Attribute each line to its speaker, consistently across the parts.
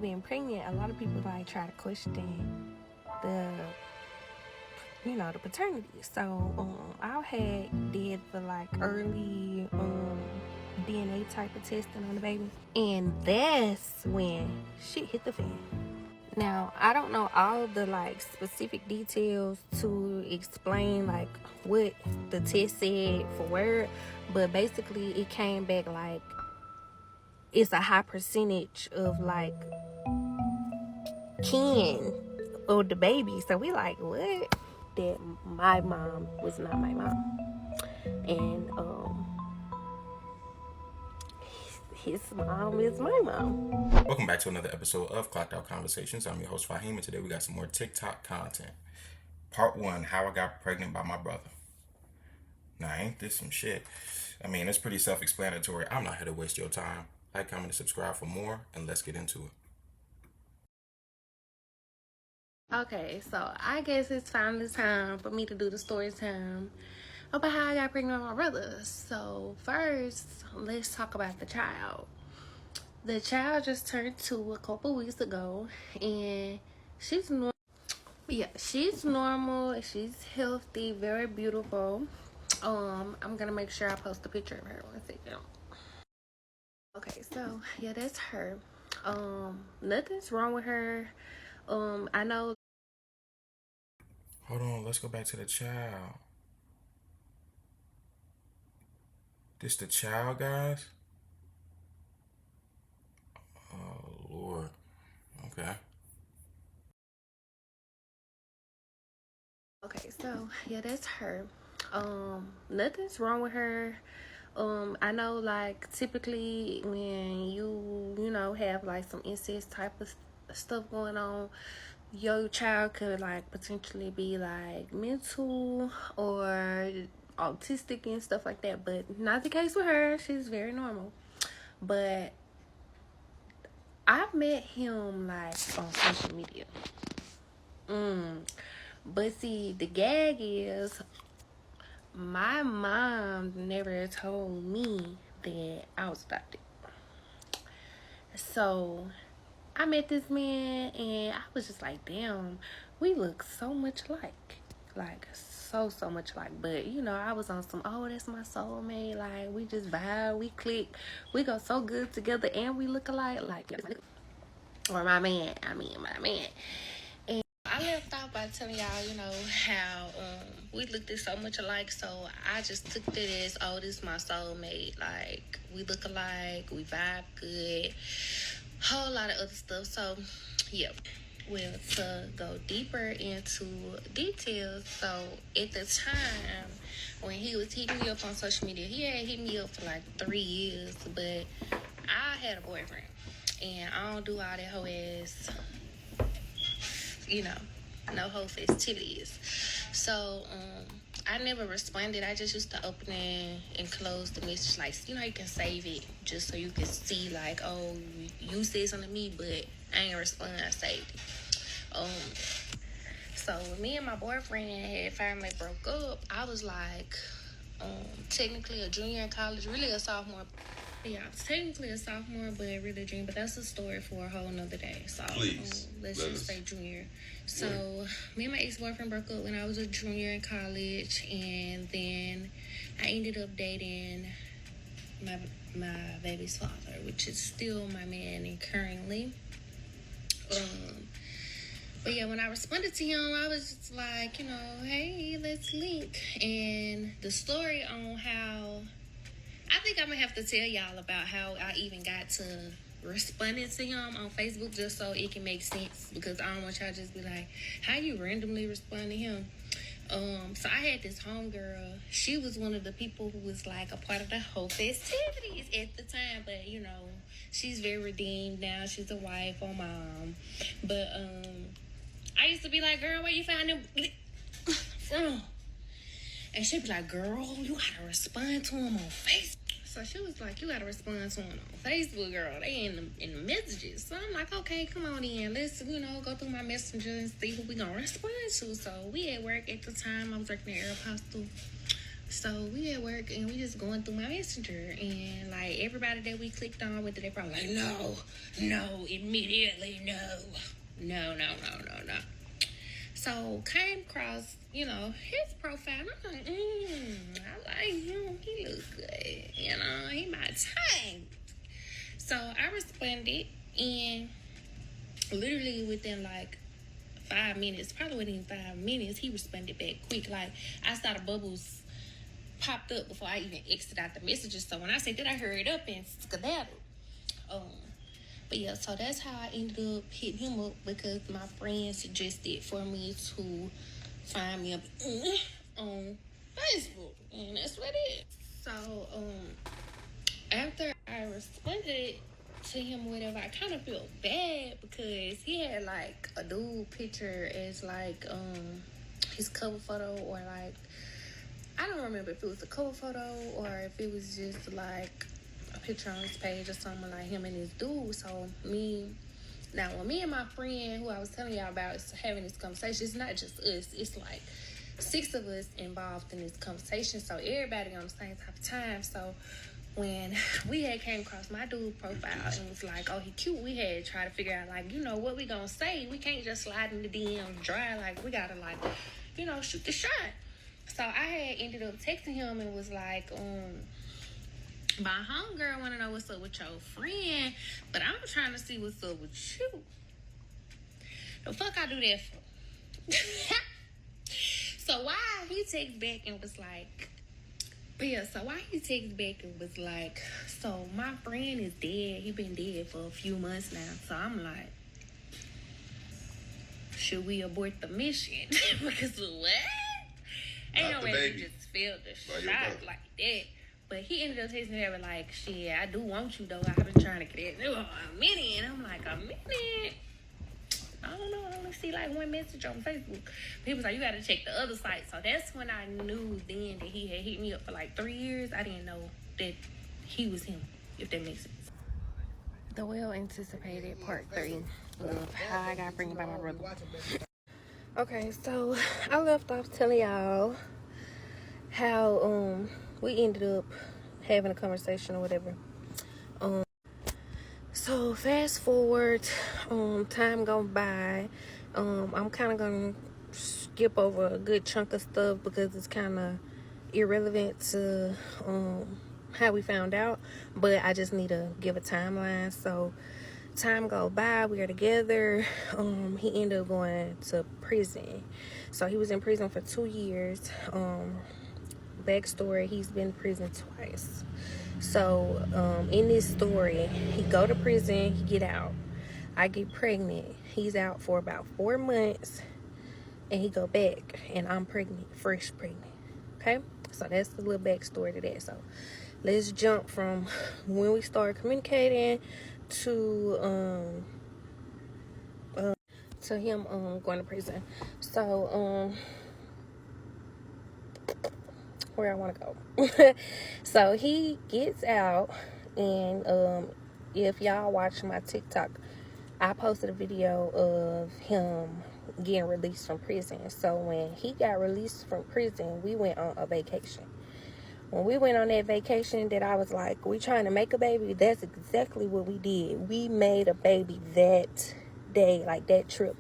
Speaker 1: being pregnant, a lot of people like try to question the the paternity. So I did the like early DNA type of testing on the baby, and that's when shit hit the fan. Now, I don't know all the like specific details to explain like what the test said for word, but basically it came back like it's a high percentage of like kin of the baby. So we like, what? That my mom was not my mom. And his mom is my mom.
Speaker 2: Welcome back to another episode of Clocked Out Conversations. I'm your host Fahim, and today we got some more TikTok content. Part 1, how I got pregnant by my brother. Now, ain't this some shit? I mean, it's pretty self-explanatory. I'm not here to waste your time. Like, comment, and subscribe for more, and let's get into it.
Speaker 1: Okay, so I guess it's finally time for me to do the story time about how I got pregnant with my brother. So first, let's talk about the child. The child just turned 2 a couple weeks ago, and she's normal. Yeah, she's normal. She's healthy, very beautiful. I'm gonna make sure I post a picture of her 1 second. Okay, so yeah, that's her. Nothing's wrong with her. I know.
Speaker 2: Hold on, let's go back to the child. This the child, guys? Oh, Lord. Okay.
Speaker 1: Okay, so yeah, that's her. Nothing's wrong with her. I know like typically when you know have like some incest type of stuff going on, your child could like potentially be like mental or autistic and stuff like that, but not the case with her. She's very normal. But I met him like on social media. But see, the gag is my mom never told me that I was adopted. So I met this man and I was just like, damn, we look so much alike. Like so much alike. But you know, I was on some, oh, that's my soulmate. Like we just vibe, we click, we go so good together and we look alike. Like, or my man. And I left off by telling y'all, you know, how we looked at so much alike. So I just took that as, oh, this is my soulmate. Like we look alike, we vibe good, whole lot of other stuff. So yeah. Well, to go deeper into details, so at the time when he was hitting me up on social media, he had hit me up for like 3 years, but I had a boyfriend, and I don't do all that hoe ass, you know, no hoe festivities. So, I never responded. I just used to open and close the message. Like, you know, you can save it just so you can see, like, oh, you said something to me, but I ain't respond. I saved it. So when me and my boyfriend had finally broke up, I was like, technically a junior in college, really a sophomore. Yeah, I was technically a sophomore, but really a junior. But that's a story for a whole nother day. So let's just say junior. So me and my ex-boyfriend broke up when I was a junior in college, and then I ended up dating my baby's father, which is still my man and currently. But yeah, when I responded to him, I was just like, you know, hey, let's link. And the story on how, I think I'm going to have to tell y'all about how I even got to responding to him on Facebook, just so it can make sense, because I don't want y'all to just be like, how you randomly respond to him? So I had this homegirl. She was one of the people who was like a part of the whole festivities at the time, but you know, she's very redeemed now. She's a wife or mom. But I used to be like, girl, where you find them from? And she'd be like, girl, you gotta respond to him on Facebook. So she was like, you gotta respond to him on Facebook, girl. They in the messages. So I'm like, okay, come on in. Let's, you know, go through my messenger and see who we gonna respond to. So we at work at the time. I was working at Aeropostale. So we at work and we just going through my messenger, and like everybody that we clicked on with it, they probably like, no, immediately, no. So came across, his profile. And I'm like, I like him. He looks good. He my type. So I responded, and literally within like 5 minutes, probably within 5 minutes, he responded back quick. Like I saw the bubbles popped up before I even exited out the messages. So when I said that, I hurried up and skedaddled. Um, but yeah, so that's how I ended up hitting him up, because my friend suggested for me to find me on Facebook, and that's what it is. So after I responded to him, whatever, I kind of felt bad because he had like a dude picture as like his cover photo, or like, I don't remember if it was a cover photo or if it was just like a picture on his page or something, like him and his dude. So when me and my friend who I was telling y'all about is having this conversation, it's not just us, it's like 6 of us involved in this conversation, so everybody on the same type of time. So when we had came across my dude profile and was like, oh, he cute, we had to try to figure out like, what we gonna say. We can't just slide in the DM dry, like we gotta like, shoot the shot. So I had ended up texting him and was like, my homegirl wanna know what's up with your friend, but I'm trying to see what's up with you. The fuck I do that for? So why he texted back and was like, so my friend is dead. He been dead for a few months now. So I'm like, should we abort the mission? Because what? Ain't no way he just failed the shot like that. But he ended up texting me like, shit, I do want you though. I've been trying to get it a minute. And I'm like, a minute? I don't know. I only see like one message on Facebook. He was like, you gotta check the other site. So that's when I knew then that he had hit me up for like 3 years. I didn't know that he was him, if that makes sense. The well-anticipated part 3 of how I got pregnant by my brother. Okay, so I left off telling y'all how we ended up having a conversation or whatever. So fast forward, time gone by. I'm kind of gonna skip over a good chunk of stuff because it's kind of irrelevant to how we found out, but I just need to give a timeline. So time go by, we are together. He ended up going to prison. So he was in prison for 2 years. Backstory, he's been in prison twice. So in this story, he go to prison, he get out, I get pregnant, he's out for about 4 months, and he go back, and I'm pregnant, fresh pregnant. Okay, so that's the little backstory to that. So let's jump from when we started communicating to him going to prison. So where I want to go. So he gets out, and if y'all watch my TikTok, I posted a video of him getting released from prison. So when he got released from prison, we went on a vacation. When we went on that vacation that I was like, we trying to make a baby, that's exactly what we did. We made a baby that day, like that trip.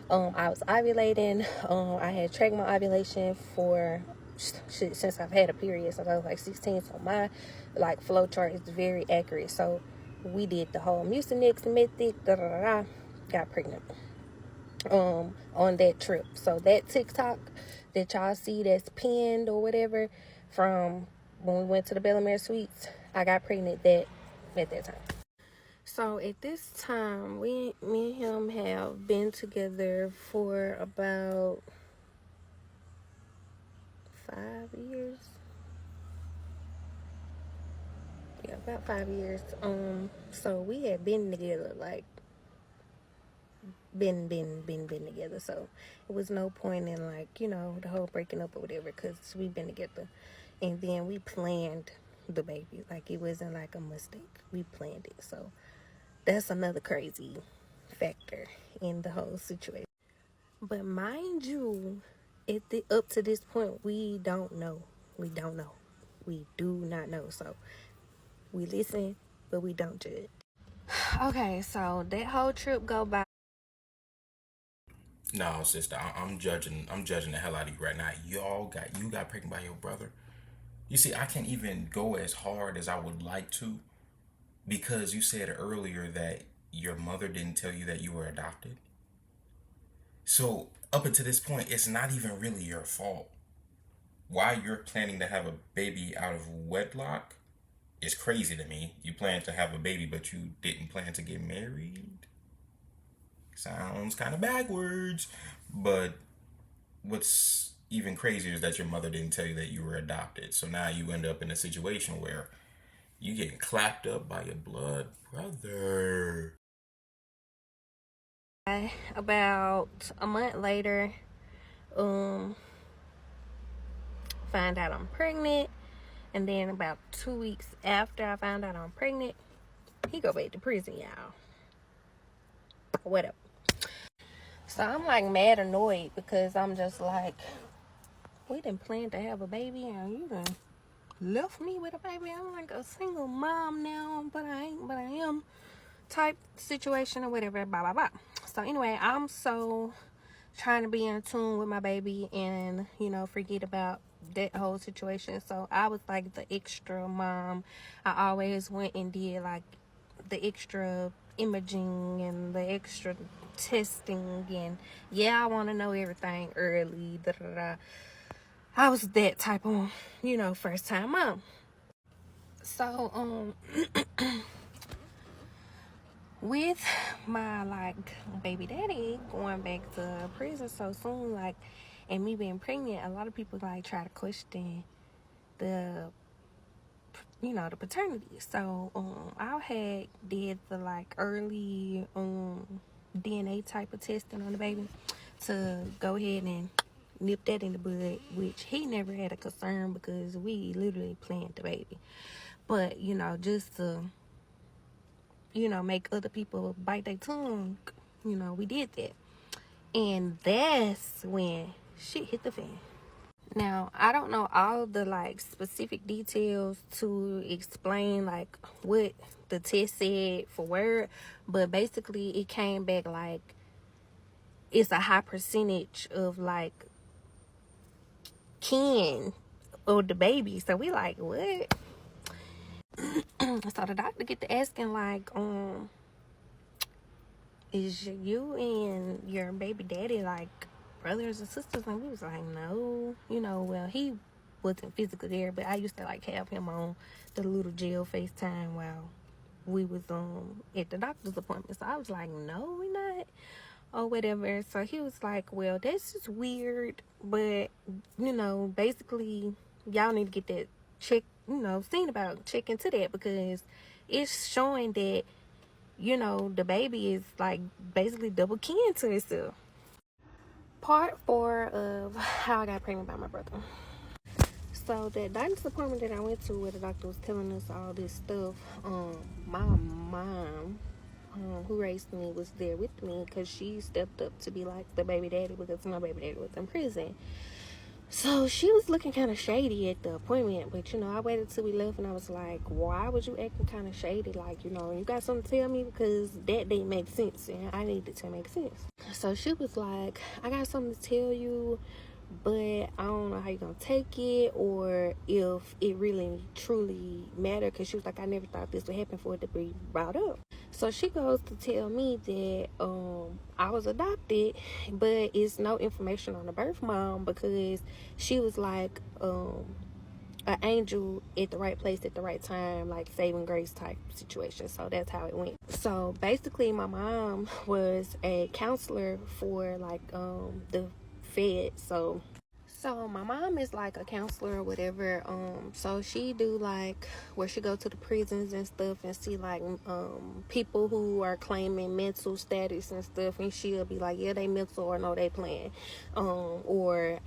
Speaker 1: I was ovulating. I had tracked my ovulation for since I've had a period since I was like 16. So my like flow chart is very accurate. So we did the whole Mucinex method, got pregnant on that trip. So that TikTok that y'all see that's pinned or whatever from when we went to the Bellamere Suites, I got pregnant at that time. So at this time, me and him have been together for about 5 years. Yeah, about 5 years. So we had been together, like been together. So it was no point in like, the whole breaking up or whatever, because we've been together. And then we planned the baby. Like, it wasn't like a mistake. We planned it. So that's another crazy factor in the whole situation. But mind you, up to this point, we don't know. We don't know. We do not know. So we listen, but we don't judge. Okay, so that whole trip go by.
Speaker 2: No, sister, I'm judging. I'm judging the hell out of you right now. You got pregnant by your brother. You see, I can't even go as hard as I would like to because you said earlier that your mother didn't tell you that you were adopted. So up until this point, it's not even really your fault. Why you're planning to have a baby out of wedlock is crazy to me. You plan to have a baby, but you didn't plan to get married. Sounds kind of backwards. But what's even crazier is that your mother didn't tell you that you were adopted. So now you end up in a situation where you getting clapped up by your blood brother.
Speaker 1: About a month later, find out I'm pregnant, and then about 2 weeks after I found out I'm pregnant, he go back to prison, y'all. Whatever. So I'm like mad annoyed because I'm just like, we didn't plan to have a baby and you done left me with a baby. I'm like a single mom now, but I ain't, but I am type situation or whatever, blah blah blah. So anyway, I'm so trying to be in tune with my baby and, you know, forget about that whole situation. So I was like the extra mom. I always went and did like the extra imaging and the extra testing, and yeah, I want to know everything early, da, da, da. I was that type of, you know, first time mom. So with my like baby daddy going back to prison so soon, like, and me being pregnant, a lot of people like try to question the, you know, the paternity. So I had did the like early DNA type of testing on the baby to go ahead and nip that in the bud, which he never had a concern because we literally planned the baby. But, you know, just to, you know, make other people bite their tongue, you know, we did that. And that's when shit hit the fan. Now, I don't know all the like specific details to explain like what the test said for word, but basically it came back like it's a high percentage of like kin of the baby. So we like, what? So the doctor get to asking like, is you and your baby daddy like brothers and sisters? And we was like, no, you know, well, he wasn't physically there, but I used to like have him on the little jail FaceTime while we was at the doctor's appointment. So I was like, no, we not, or whatever. So he was like, well, that's just weird, but you know, basically y'all need to get that check, you know, seen about, check into that, because it's showing that, you know, the baby is like basically double kin to itself. Part 4 of how I got pregnant by my brother. So that doctor's appointment that I went to, where the doctor was telling us all this stuff, my mom, who raised me, was there with me because she stepped up to be like the baby daddy because my baby daddy was in prison. So she was looking kind of shady at the appointment, but you know, I waited till we left and I was like, why was you acting kind of shady? Like, you know, you got something to tell me, because that didn't make sense and I needed to make sense. So she was like, I got something to tell you, but I don't know how you're gonna take it or if it really truly mattered, because she was like, I never thought this would happen for it to be brought up. So she goes to tell me that I was adopted, but it's no information on the birth mom, because she was like an angel at the right place at the right time, like saving grace type situation. So that's how it went. So basically my mom was a counselor for like the Fed. So my mom is like a counselor or whatever. So she do like where she go to the prisons and stuff and see like people who are claiming mental status and stuff, and she'll be like, yeah, they mental, or no, they playing, or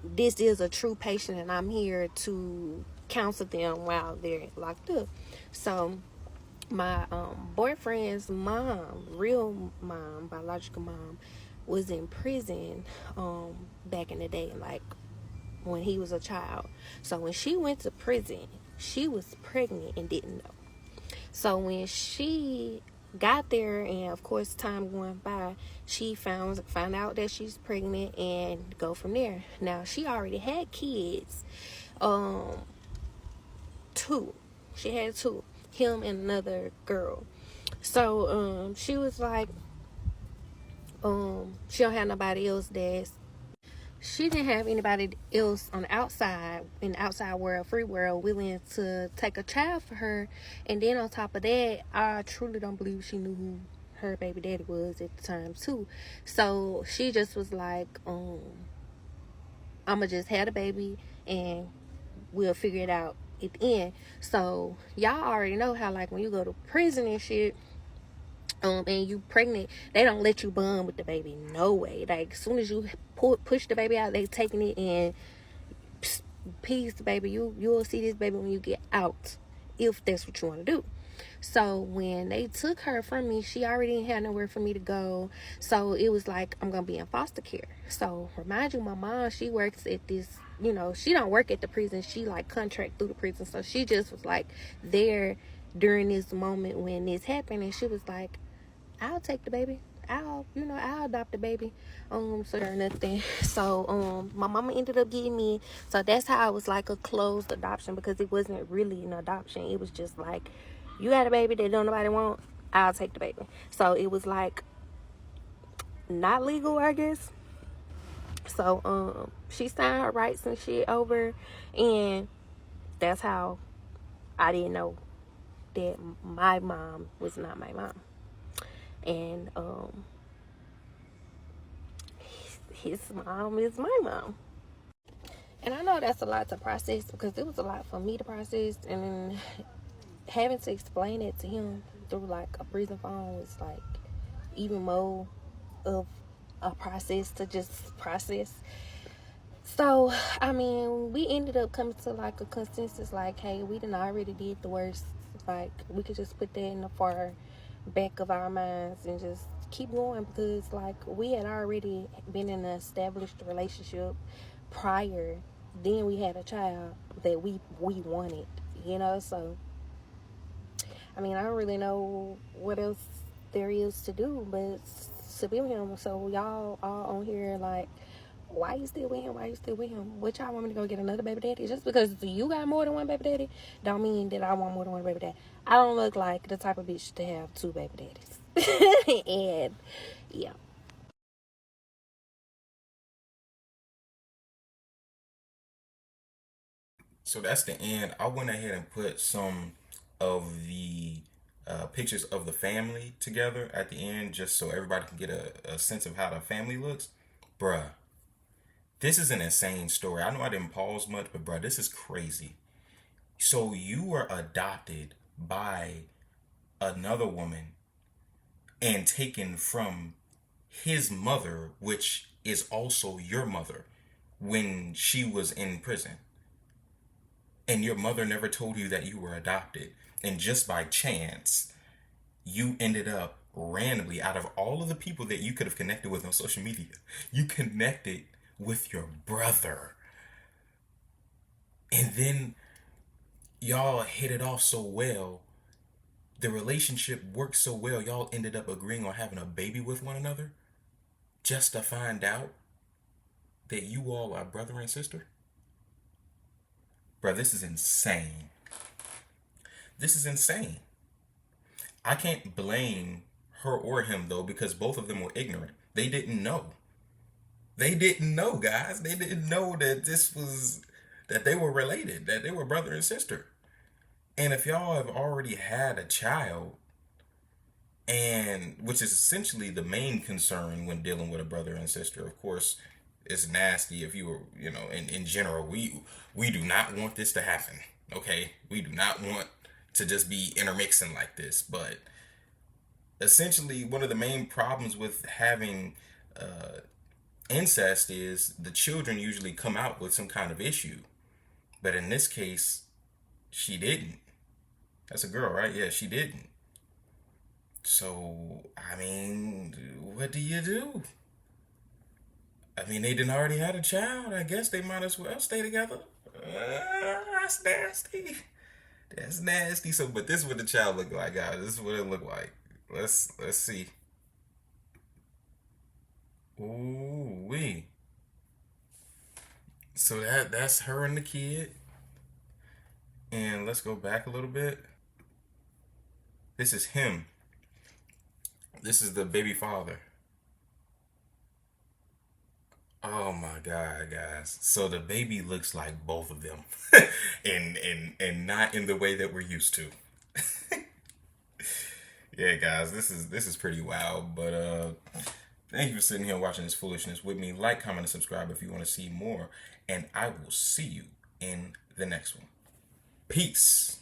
Speaker 1: this is a true patient and I'm here to counsel them while they're locked up. So my boyfriend's mom, real mom, biological mom, was in prison back in the day, like when he was a child. So when she went to prison, she was pregnant and didn't know. So when she got there, and of course time going by, she found out that she's pregnant and go from there. Now she already had kids, two. She had two, him and another girl. So she was like, she don't have nobody else that's she didn't have anybody else on the outside, in the outside world, free world, willing to take a child for her. And then on top of that, I truly don't believe she knew who her baby daddy was at the time too. So she just was like, I'ma just have the baby and we'll figure it out at the end. So y'all already know how, like, when you go to prison and shit, and you pregnant, they don't let you bond with the baby. No way. Like, as soon as you push the baby out, they taking it and peace, baby. You'll see this baby when you get out, if that's what you want to do. So when they took her from me, she already didn't have nowhere for me to go. So it was like, I'm gonna be in foster care. So remind you, my mom, she works at this, she don't work at the prison. She like contract through the prison. So she just was like there during this moment when this happened, and she was like, I'll take the baby. I'll adopt the baby. So or nothing. So my mama ended up getting me. So that's how it was like a closed adoption, because it wasn't really an adoption. It was just like, you got a baby that don't nobody want, I'll take the baby. So it was like not legal, I guess. So she signed her rights and shit over, and that's how I didn't know that my mom was not my mom. And his mom is my mom. And I know that's a lot to process, because it was a lot for me to process, and then having to explain it to him through like a prison phone was like even more of a process to just process. So I mean, we ended up coming to like a consensus, like, hey, we done already did the worst. Like, we could just put that in the far back of our minds and just keep going, because like we had already been in an established relationship prior. Then we had a child that we wanted, so I mean, I don't really know what else there is to do but to be with him. So y'all all on here like, why you still with him? Why you still with him? What, y'all want me to go get another baby daddy? Just because you got more than one baby daddy don't mean that I want more than one baby daddy. I don't look like the type of bitch to have two baby daddies. And yeah.
Speaker 2: So that's the end. I went ahead and put some of the pictures of the family together at the end, just so everybody can get a sense of how the family looks. Bruh, this is an insane story. I know I didn't pause much, but bruh, this is crazy. So you were adopted by another woman and taken from his mother, which is also your mother, when she was in prison. And your mother never told you that you were adopted. And just by chance, you ended up randomly, out of all of the people that you could have connected with on social media, you connected with your brother. And then y'all hit it off so well. The relationship worked so well, y'all ended up agreeing on having a baby with one another, just to find out that you all are brother and sister. Bro, this is insane. This is insane. I can't blame her or him though, because both of them were ignorant. They didn't know. They didn't know, guys. They didn't know that that they were related, that they were brother and sister. And if y'all have already had a child, and which is essentially the main concern when dealing with a brother and sister, of course, it's nasty if you were, in general, we do not want this to happen. Okay? We do not want to just be intermixing like this, but essentially one of the main problems with having incest is the children usually come out with some kind of issue. But in this case, she didn't. That's a girl, right? Yeah, she didn't. So, I mean, what do you do? I mean, they didn't already had a child. I guess they might as well stay together. That's nasty. That's nasty. So, but this is what the child looked like, guys. This is what it looked like. Let's see. Ooh wee. So that's her and the kid. And let's go back a little bit. This is him. This is the baby father. Oh my god, guys. So the baby looks like both of them. and not in the way that we're used to. Yeah, guys, this is pretty wild, but thank you for sitting here watching this foolishness with me. Like, comment, and subscribe if you want to see more, and I will see you in the next one. Peace.